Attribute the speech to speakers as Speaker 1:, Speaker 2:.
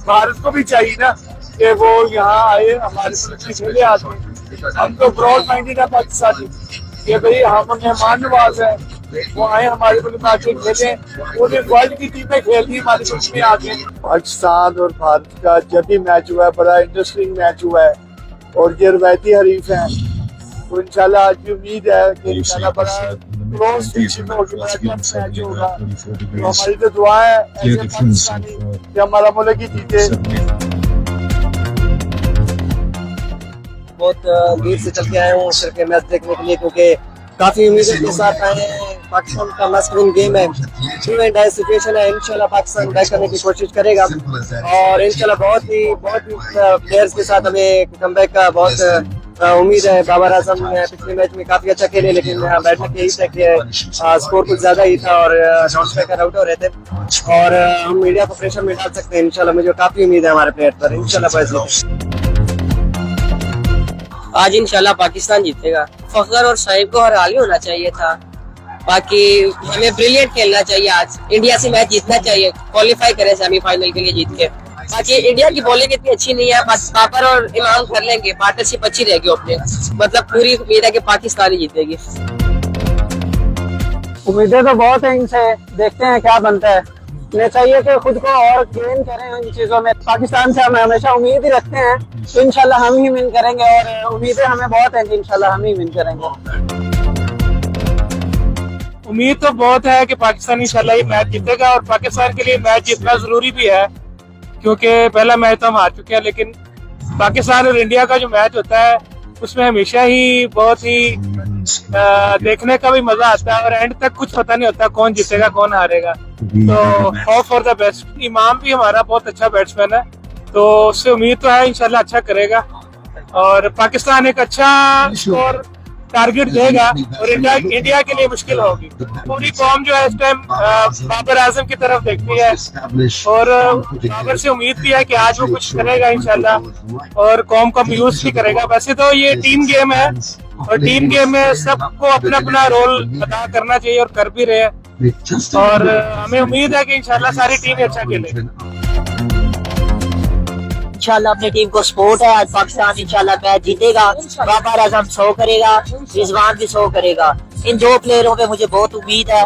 Speaker 1: भारत को भी चाहिए ना कि वो यहाँ आए, हमारे मुल्क में खेले आते। हम तो ब्रॉड माइंडेड है पाकिस्तानी कि भाई हम मेहमान नवाज है, वो आए हमारे मुल्क में आके खेले। पूरे वर्ल्ड की टीमें खेल रही हमारे मुल्क में आके। पाकिस्तान और भारत का जब भी मैच हुआ है बड़ा इंटरेस्टिंग मैच हुआ है और ये रवायती हरीफ है, तो इंशाल्लाह आज भी उम्मीद है कि इंशाल्लाह बड़ा क्लोज फिनिशिंग होगी, बड़ा मैच होगा। तो हमारी तो दुआ है ऐसे पाकिस्तानी कि हमारा मुल्क ही जीते।
Speaker 2: बहुत देर से चल के आए हूँ सिर्फ मैच देखने के लिए, क्योंकि काफी उम्मीदों के साथ आए हैं। पाकिस्तान का मस्ट विन गेम है, डू एंड डाई सिचुएशन है। इंशाल्लाह पाकिस्तान बैक करने की कोशिश करेगा और इंशाल्लाह बहुत ही प्लेयर्स के साथ हमें कमबैक का बहुत उम्मीद है। बाबर आजम पिछले मैच में काफी अच्छा खेले, लेकिन बैठने के ही तक स्कोर कुछ ज्यादा ही था और नॉन स्ट्राइकर आउट हो रहे थे और हम मीडिया को प्रेशर में डाल सकते हैं। इंशाल्लाह मुझे काफी उम्मीद है हमारे प्लेयर पर। इंशाल्लाह
Speaker 3: आज इंशाल्लाह पाकिस्तान जीतेगा। फखर और साहिब को हरा ही होना चाहिए था, बाकी हमें ब्रिलियंट खेलना चाहिए। आज इंडिया से मैच जीतना चाहिए, क्वालिफाई करें सेमीफाइनल के लिए जीत के। बाकी इंडिया की बॉलिंग इतनी अच्छी नहीं है, बाबर और इमाम कर लेंगे, पार्टनरशिप अच्छी रहेगी अपने। मतलब पूरी उम्मीद है कि पाकिस्तान ही जीतेगी।
Speaker 4: उम्मीदें तो बहुत है इनसे, देखते हैं क्या बनता है। इन्हें चाहिए कि खुद को और गेन करें इन चीजों में। पाकिस्तान से हम हमेशा उम्मीद ही रखते हैं, तो इंशाल्लाह हम ही विन करेंगे और उम्मीदें हमें बहुत हैं कि इंशाल्लाह हम ही विन करेंगे।
Speaker 1: उम्मीद तो बहुत है कि पाकिस्तान इंशाल्लाह ये मैच जीतेगा और पाकिस्तान के लिए मैच जीतना जरूरी भी है, क्योंकि पहला मैच तो हम हार चुके हैं। लेकिन पाकिस्तान और इंडिया का जो मैच होता है उसमें हमेशा ही बहुत ही देखने का भी मजा आता है और एंड तक कुछ पता नहीं होता कौन जीतेगा कौन हारेगा। तो होप फॉर द बेस्ट। इमाम भी हमारा बहुत अच्छा बैट्समैन है, तो उससे उम्मीद तो है इंशाल्लाह अच्छा करेगा और पाकिस्तान एक अच्छा स्कोर टारगेट देगा और इंडिया के लिए मुश्किल होगी। पूरी कौम जो है इस टाइम बाबर आजम की तरफ देखती है और बाबर से उम्मीद भी है कि आज वो कुछ करेगा इंशाल्लाह और कौम का यूज भी करेगा। वैसे तो ये टीम गेम है और टीम गेम में सबको अपना अपना रोल अदा करना चाहिए और कर भी रहे हैं और हमें उम्मीद है कि इंशाल्लाह सारी टीम अच्छा खेलेगी।
Speaker 3: इंशाल्लाह अपनी टीम को सपोर्ट है। आज पाकिस्तान इंशाल्लाह मैच जीतेगा। बाबर आजम 100 करेगा, रिजवान भी 100 करेगा। इन दो प्लेयरों पे मुझे बहुत उम्मीद है।